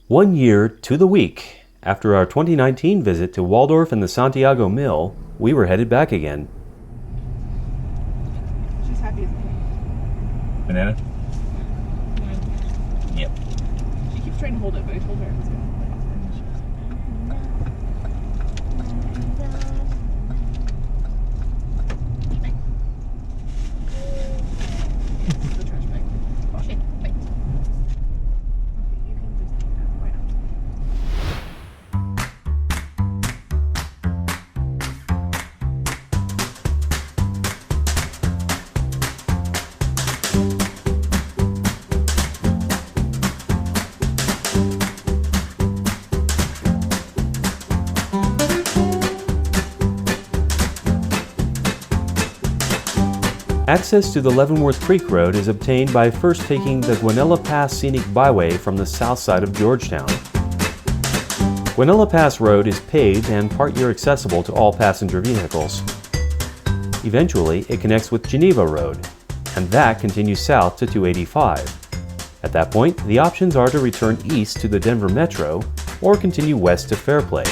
1 year to the week after our 2019 visit to Waldorf and the Santiago Mill, we were headed back again. She's happy as a pig. Banana? Yeah. Yep. She keeps trying to hold it, but I told her it was good. The trash bag. Wash it. Wait. Okay, you can just take that. Why not? Access to the Leavenworth Creek Road is obtained by first taking the Guanella Pass Scenic Byway from the south side of Georgetown. Guanella Pass Road is paved and part-year accessible to all passenger vehicles. Eventually, it connects with Geneva Road, and that continues south to 285. At that point, the options are to return east to the Denver Metro or continue west to Fairplay.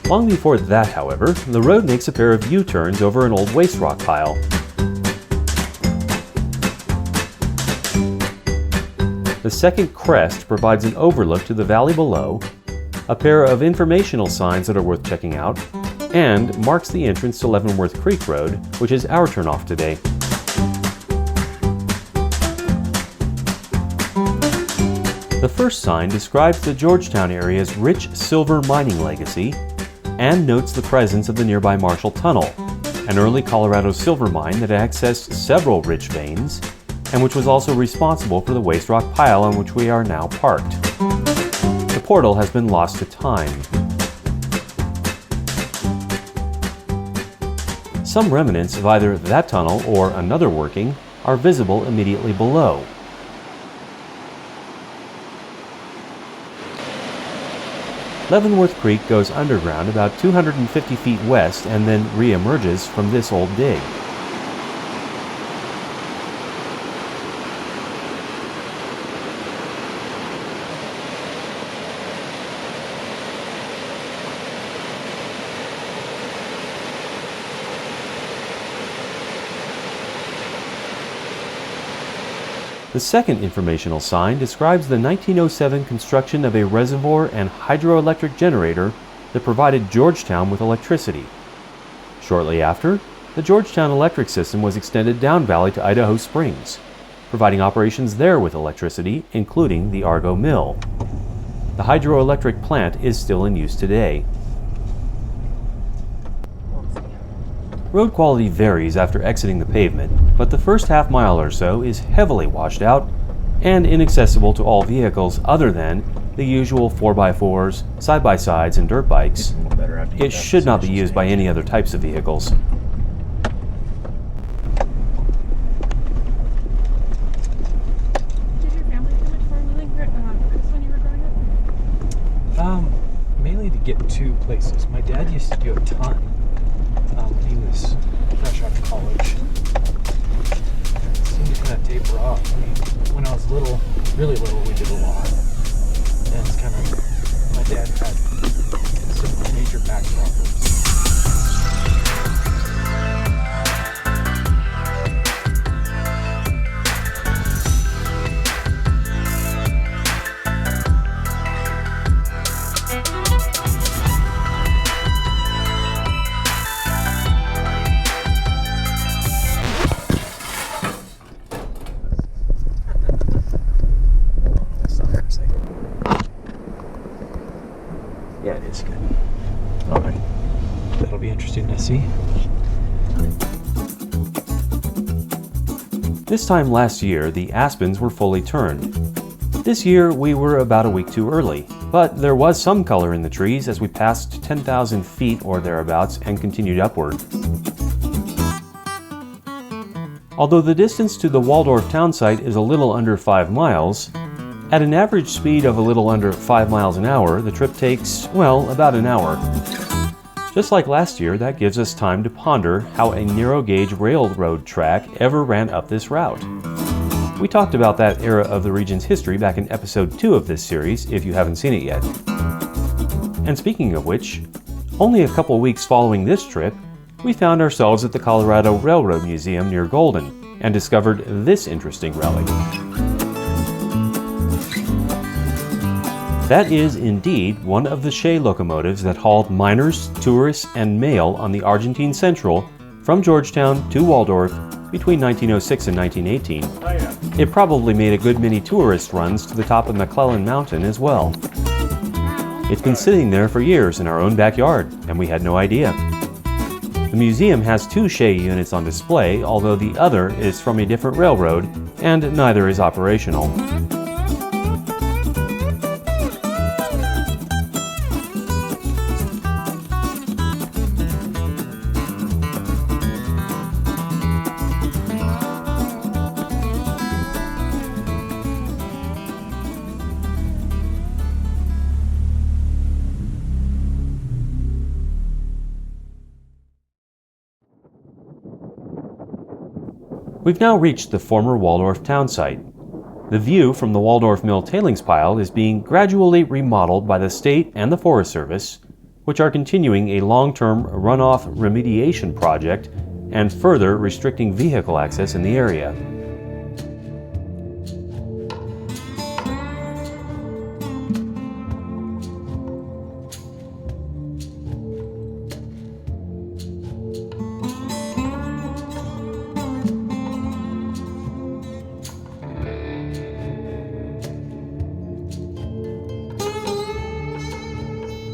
Long before that, however, the road makes a pair of U-turns over an old waste rock pile. The second crest provides an overlook to the valley below, a pair of informational signs that are worth checking out, and marks the entrance to Leavenworth Creek Road, which is our turnoff today. The first sign describes the Georgetown area's rich silver mining legacy and notes the presence of the nearby Marshall Tunnel, an early Colorado silver mine that accessed several rich veins and which was also responsible for the waste rock pile on which we are now parked. The portal has been lost to time. Some remnants of either that tunnel or another working are visible immediately below. Leavenworth Creek goes underground about 250 feet west and then re-emerges from this old dig. The second informational sign describes the 1907 construction of a reservoir and hydroelectric generator that provided Georgetown with electricity. Shortly after, the Georgetown electric system was extended down valley to Idaho Springs, providing operations there with electricity, including the Argo Mill. The hydroelectric plant is still in use today. Road quality varies after exiting the pavement, but the first half mile or so is heavily washed out and inaccessible to all vehicles other than the usual 4x4s, side-by-sides, and dirt bikes. It should not be used by any other types of vehicles. Did your family do much four-wheeling when you were growing up? Mainly to get to places. My dad used to do a ton when he was fresh out of college. It seemed to kind of taper off. When I was little, really little, we did a lot. And it's kind of, my dad had some major back problems. Yeah, it is good. All right. That'll be interesting to see. This time last year, the aspens were fully turned. This year, we were about a week too early, but there was some color in the trees as we passed 10,000 feet or thereabouts and continued upward. Although the distance to the Waldorf town site is a little under 5 miles, at an average speed of a little under 5 miles an hour, the trip takes, well, about an hour. Just like last year, that gives us time to ponder how a narrow-gauge railroad track ever ran up this route. We talked about that era of the region's history back in episode 2 of this series, if you haven't seen it yet. And speaking of which, only a couple weeks following this trip, we found ourselves at the Colorado Railroad Museum near Golden and discovered this interesting relic. That is indeed one of the Shea locomotives that hauled miners, tourists, and mail on the Argentine Central from Georgetown to Waldorf between 1906 and 1918. It probably made a good many tourist runs to the top of McClellan Mountain as well. It's been sitting there for years in our own backyard, and we had no idea. The museum has 2 Shea units on display, although the other is from a different railroad, and neither is operational. We've now reached the former Waldorf town site. The view from the Waldorf Mill tailings pile is being gradually remodeled by the state and the Forest Service, which are continuing a long-term runoff remediation project and further restricting vehicle access in the area.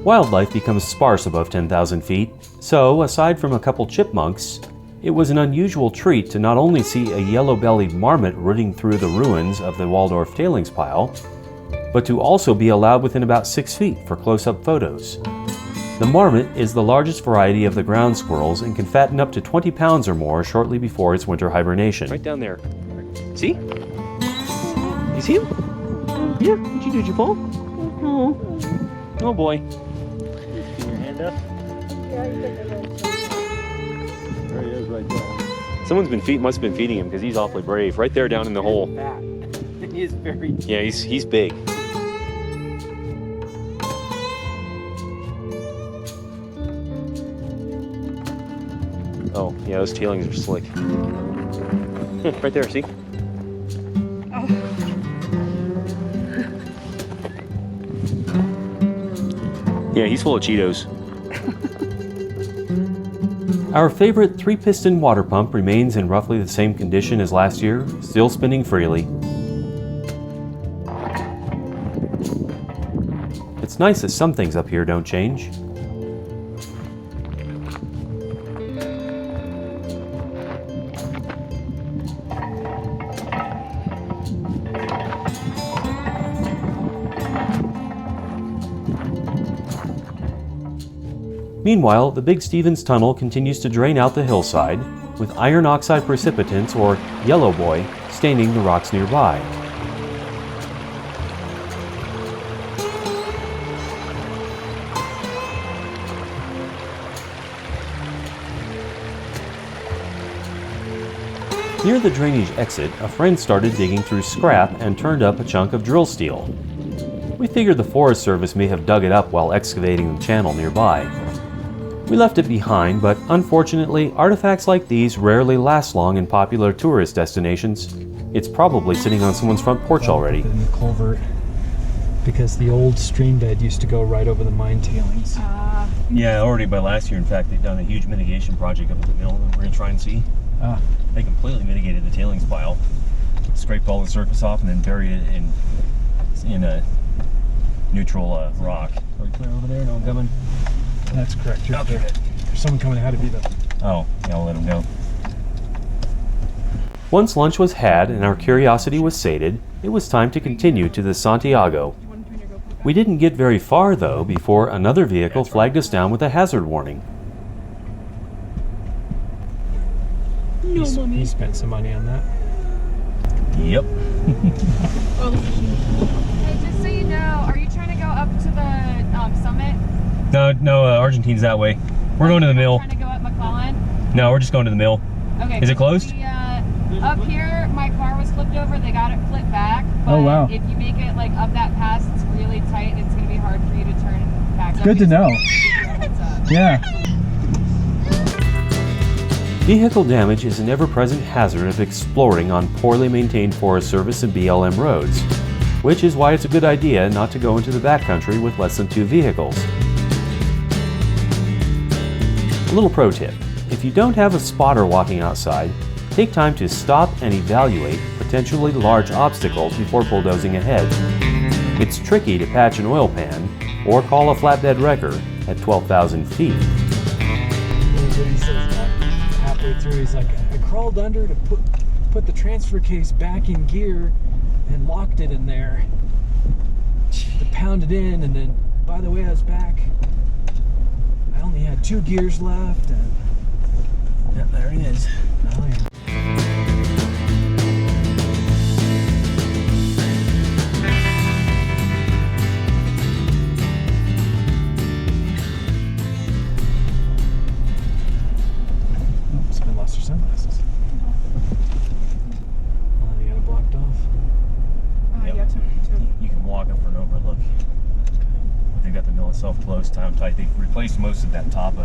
Wildlife becomes sparse above 10,000 feet, so aside from a couple chipmunks, it was an unusual treat to not only see a yellow-bellied marmot rooting through the ruins of the Waldorf tailings pile, but to also be allowed within about 6 feet for close-up photos. The marmot is the largest variety of the ground squirrels and can fatten up to 20 pounds or more shortly before its winter hibernation. Right down there. See? You see him? Yeah, what'd you do? Did you fall? Oh boy. Yeah, you get the little There he is right there. Someone's must have been feeding him because he's awfully brave. Right there down in the hole. He is very... Yeah, he's big. Oh, yeah, those tailings are slick. Right there, see? Yeah, he's full of Cheetos. Our favorite 3-piston water pump remains in roughly the same condition as last year, still spinning freely. It's nice that some things up here don't change. Meanwhile, the Big Stevens Tunnel continues to drain out the hillside, with iron oxide precipitants, or yellow boy, staining the rocks nearby. Near the drainage exit, a friend started digging through scrap and turned up a chunk of drill steel. We figured the Forest Service may have dug it up while excavating the channel nearby. We left it behind, but unfortunately, artifacts like these rarely last long in popular tourist destinations. It's probably sitting on someone's front porch already. In the culvert, because the old stream bed used to go right over the mine tailings. Yeah, already by last year, in fact, they've done a huge mitigation project up at the mill that we're going to try and see. They completely mitigated the tailings pile, scraped all the surface off, and then buried it in a neutral rock. Are we clear over there? No one coming? That's correct. You're clear. There's someone coming ahead of you, though. Oh, yeah, I'll let them go. Once lunch was had and our curiosity was sated, it was time to continue to the Santiago. You want to turn your GoPro back? We didn't get very far, though, before another vehicle flagged us down with a hazard warning. No, He mommy. spent some money on that. Yep. Oh, look at you. Hey, just so you know, are you trying to go up to the summit? No, Argentine's that way. We're going to the mill. Trying to go up McClellan? No, we're just going to the mill. Okay. Is it closed? Up here, my car was flipped over. They got it flipped back. But Oh, wow. if you make it like up that pass, it's really tight and it's going to be hard for you to turn back. So Good to just know. give you a heads up. Yeah. Vehicle damage is an ever-present hazard of exploring on poorly maintained Forest Service and BLM roads, which is why it's a good idea not to go into the backcountry with less than 2 vehicles. A little pro tip: if you don't have a spotter walking outside, take time to stop and evaluate potentially large obstacles before bulldozing ahead. It's tricky to patch an oil pan or call a flatbed wrecker at 12,000 feet. He says halfway through, he's like, I crawled under to put the transfer case back in gear and locked it in there to pound it in, and then, by the way I was back, I only had 2 gears left, and yeah, there he is. Oh, yeah. Someone lost their sunglasses. Oh, they got it blocked off. Yeah, to You can walk up for an overlook. They've got the mill itself closed, time tight. They've replaced most of that top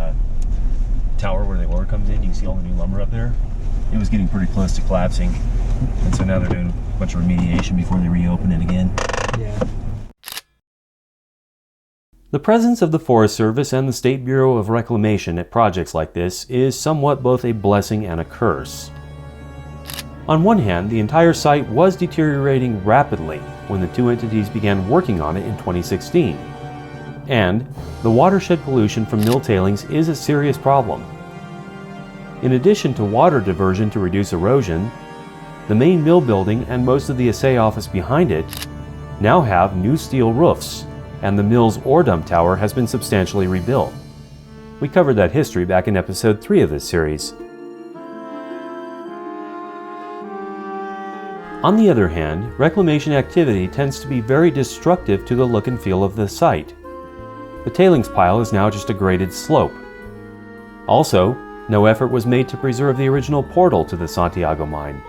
tower where the ore comes in. You can see all the new lumber up there. It was getting pretty close to collapsing, and so now they're doing a bunch of remediation before they reopen it again. Yeah. The presence of the Forest Service and the State Bureau of Reclamation at projects like this is somewhat both a blessing and a curse. On one hand, the entire site was deteriorating rapidly when the two entities began working on it in 2016. And the watershed pollution from mill tailings is a serious problem. In addition to water diversion to reduce erosion, the main mill building and most of the assay office behind it now have new steel roofs, and the mill's ore dump tower has been substantially rebuilt. We covered that history back in episode 3 of this series. On the other hand, reclamation activity tends to be very destructive to the look and feel of the site. The tailings pile is now just a graded slope. Also, no effort was made to preserve the original portal to the Santiago mine.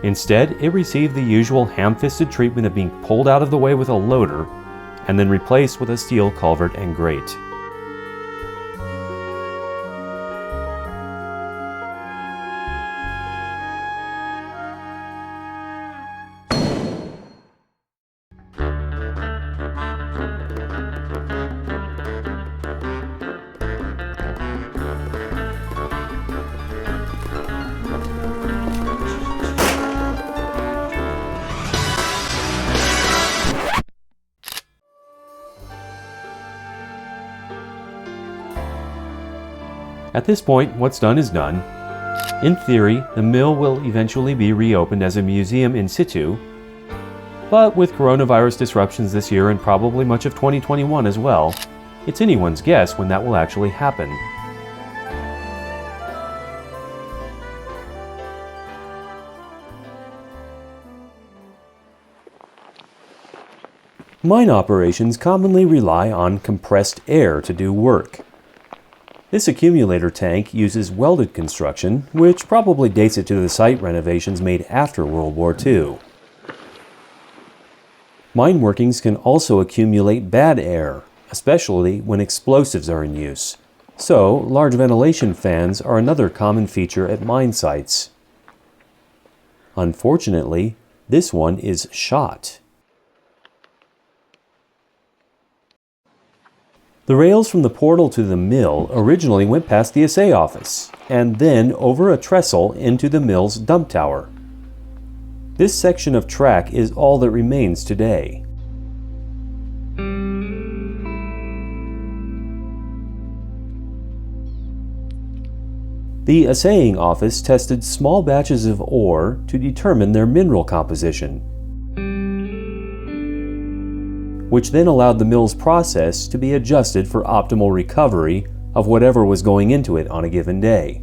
Instead, it received the usual ham-fisted treatment of being pulled out of the way with a loader and then replaced with a steel culvert and grate. At this point, what's done is done. In theory, the mill will eventually be reopened as a museum in situ, but with coronavirus disruptions this year and probably much of 2021 as well, it's anyone's guess when that will actually happen. Mine operations commonly rely on compressed air to do work. This accumulator tank uses welded construction, which probably dates it to the site renovations made after World War II. Mine workings can also accumulate bad air, especially when explosives are in use. So, large ventilation fans are another common feature at mine sites. Unfortunately, this one is shot. The rails from the portal to the mill originally went past the assay office, and then over a trestle into the mill's dump tower. This section of track is all that remains today. The assaying office tested small batches of ore to determine their mineral composition, which then allowed the mill's process to be adjusted for optimal recovery of whatever was going into it on a given day.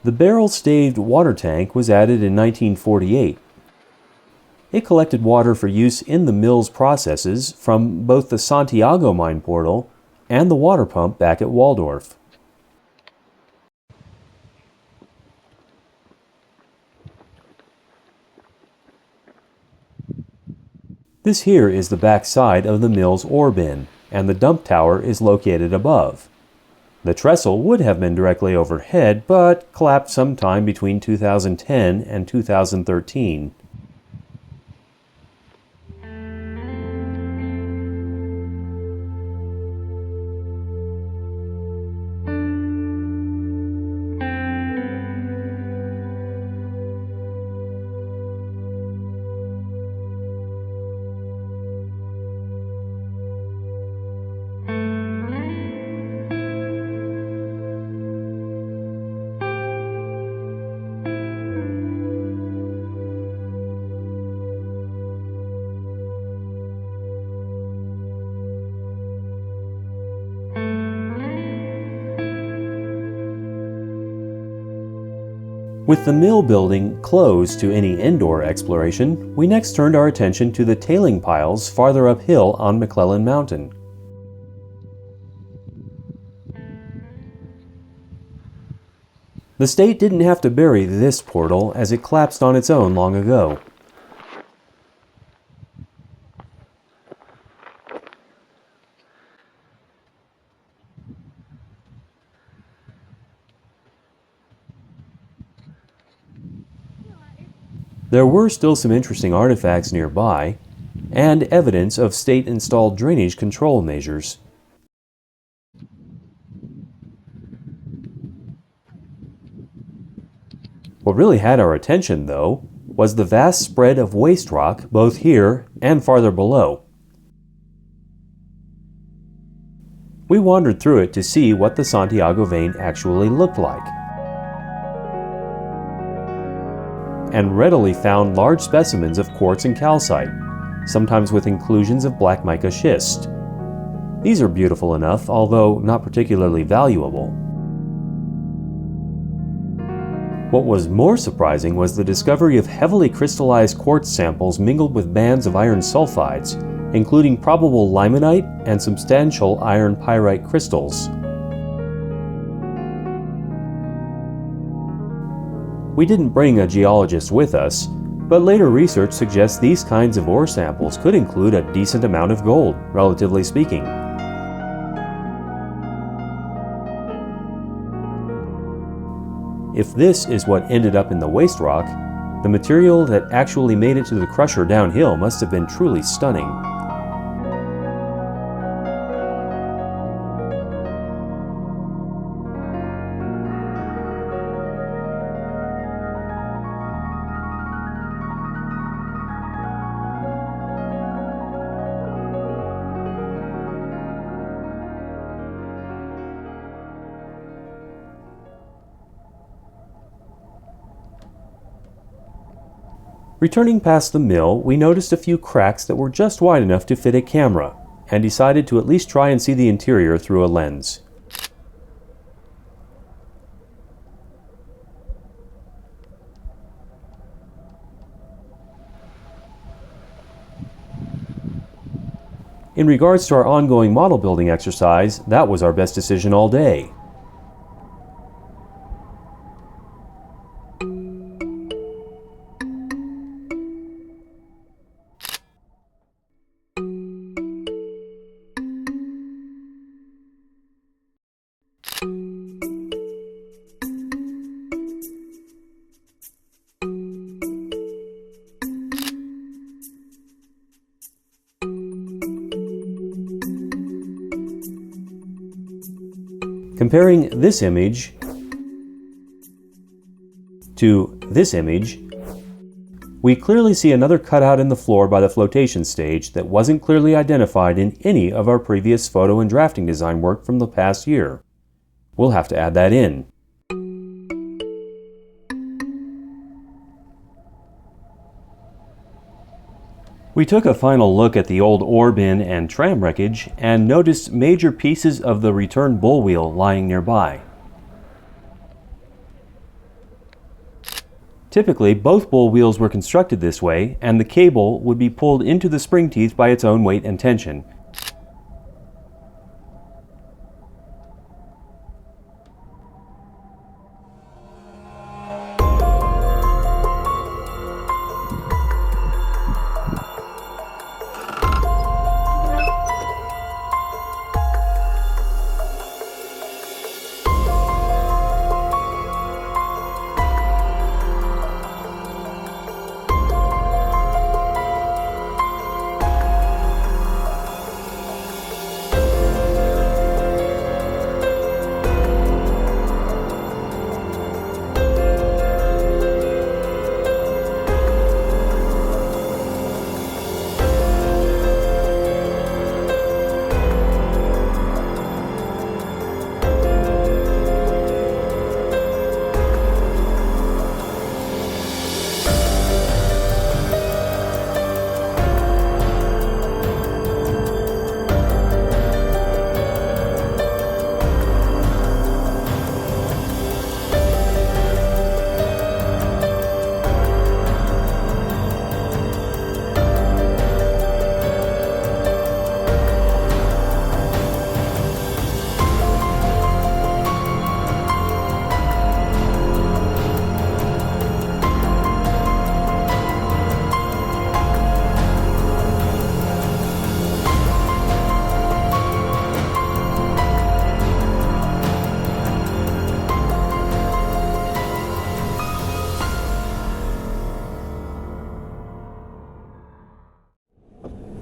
The barrel-staved water tank was added in 1948. It collected water for use in the mill's processes from both the Santiago mine portal and the water pump back at Waldorf. This here is the back side of the mill's ore bin, and the dump tower is located above. The trestle would have been directly overhead, but collapsed sometime between 2010 and 2013. With the mill building closed to any indoor exploration, we next turned our attention to the tailing piles farther uphill on McClellan Mountain. The state didn't have to bury this portal as it collapsed on its own long ago. There were still some interesting artifacts nearby, and evidence of state-installed drainage control measures. What really had our attention, though, was the vast spread of waste rock both here and farther below. We wandered through it to see what the Santiago vein actually looked like, and readily found large specimens of quartz and calcite, sometimes with inclusions of black mica schist. These are beautiful enough, although not particularly valuable. What was more surprising was the discovery of heavily crystallized quartz samples mingled with bands of iron sulfides, including probable limonite and substantial iron pyrite crystals. We didn't bring a geologist with us, but later research suggests these kinds of ore samples could include a decent amount of gold, relatively speaking. If this is what ended up in the waste rock, the material that actually made it to the crusher downhill must have been truly stunning. Returning past the mill, we noticed a few cracks that were just wide enough to fit a camera, and decided to at least try and see the interior through a lens. In regards to our ongoing model building exercise, that was our best decision all day. Comparing this image to this image, we clearly see another cutout in the floor by the flotation stage that wasn't clearly identified in any of our previous photo and drafting design work from the past year. We'll have to add that in. We took a final look at the old ore bin and tram wreckage and noticed major pieces of the return bull wheel lying nearby. Typically, both bull wheels were constructed this way, and the cable would be pulled into the spring teeth by its own weight and tension.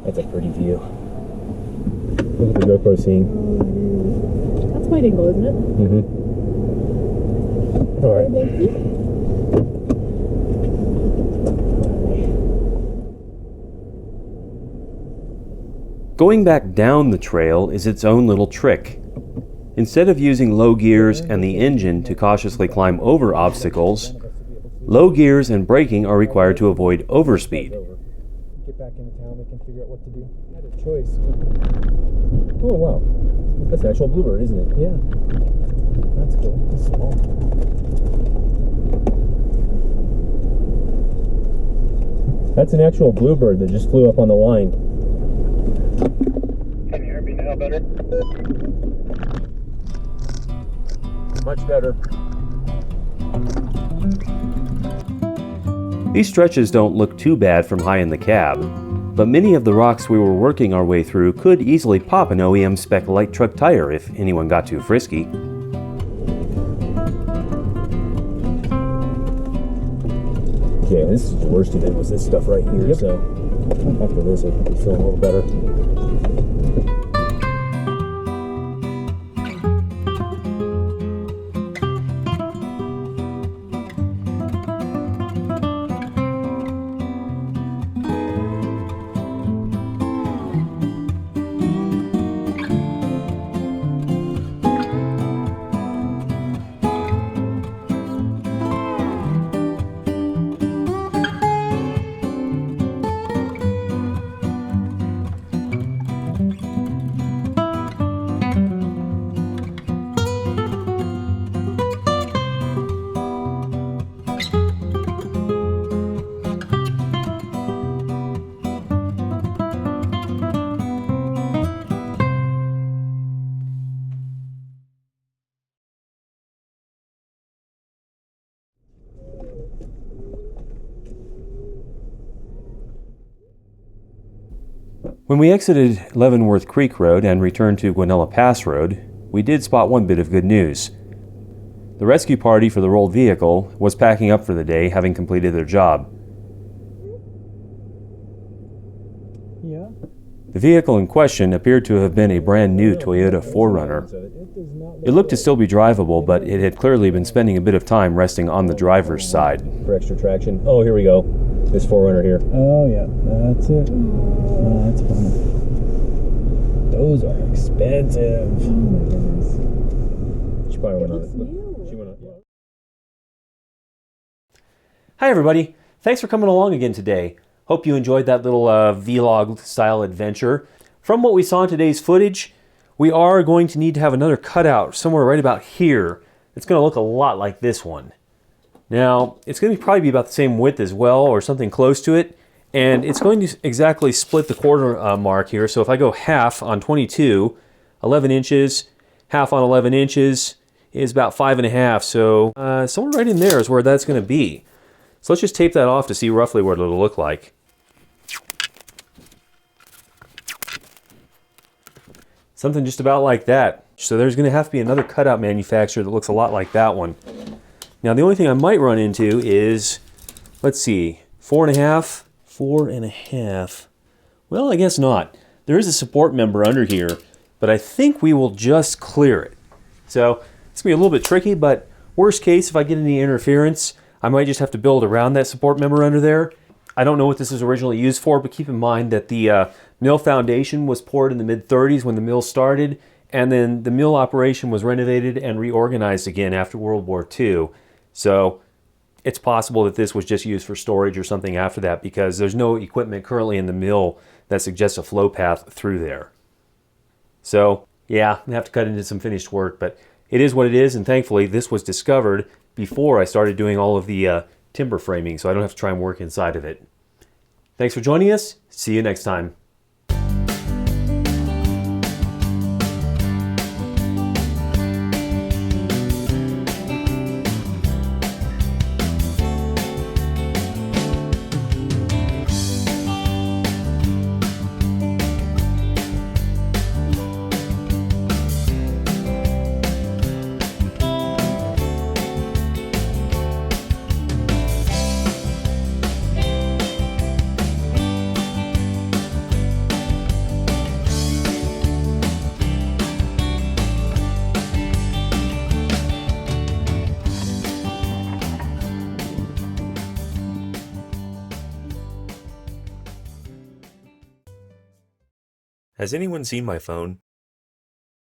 That's a pretty view. Look at the GoPro scene. That's quite angle, isn't it? Mm-hmm. All right. Going back down the trail is its own little trick. Instead of using low gears and the engine to cautiously climb over obstacles, low gears and braking are required to avoid overspeed. Get back into town, we can figure out what to do. I had a choice. Oh wow, that's an actual bluebird, isn't it? Yeah. That's cool. It's small. That's an actual bluebird that just flew up on the line. Can you hear me now better? Much better. These stretches don't look too bad from high in the cab, but many of the rocks we were working our way through could easily pop an OEM spec light truck tire if anyone got too frisky. Okay, this is the worst of it was this stuff right here, so after this I'll be feeling a little better. When we exited Leavenworth Creek Road and returned to Guanella Pass Road, we did spot one bit of good news. The rescue party for the rolled vehicle was packing up for the day, having completed their job. Yeah. The vehicle in question appeared to have been a brand new Toyota 4Runner. It looked to still be drivable, but it had clearly been spending a bit of time resting on the driver's side. For extra traction. Oh, here we go. This 4Runner here. Oh yeah, that's it. Oh, that's funny. Those are expensive. Oh my goodness. She probably went on looks it. new. She went on it. Hi everybody. Thanks for coming along again today. Hope you enjoyed that little vlog style adventure. From what we saw in today's footage, we are going to need to have another cutout somewhere right about here. It's going to look a lot like this one. Now, it's going to probably be about the same width as well, or something close to it. And it's going to exactly split the quarter mark here. So if I go half on 22, 11 inches, half on 11 inches is about 5.5. So somewhere right in there is where that's going to be. So let's just tape that off to see roughly what it'll look like. Something just about like that. So there's going to have to be another cutout manufacturer that looks a lot like that one. Now the only thing I might run into is, let's see, 4.5, 4.5. Well, I guess not. There is a support member under here, but I think we will just clear it. So it's going to be a little bit tricky, but worst case, if I get any interference, I might just have to build around that support member under there. I don't know what this was originally used for, but keep in mind that the mill foundation was poured in the mid-30s when the mill started, and then the mill operation was renovated and reorganized again after World War II. So it's possible that this was just used for storage or something after that, because there's no equipment currently in the mill that suggests a flow path through there. So yeah, I'm gonna have to cut into some finished work, but it is what it is, and thankfully this was discovered before I started doing all of the timber framing, so I don't have to try and work inside of it. Thanks for joining us. See you next time. Has anyone seen my phone?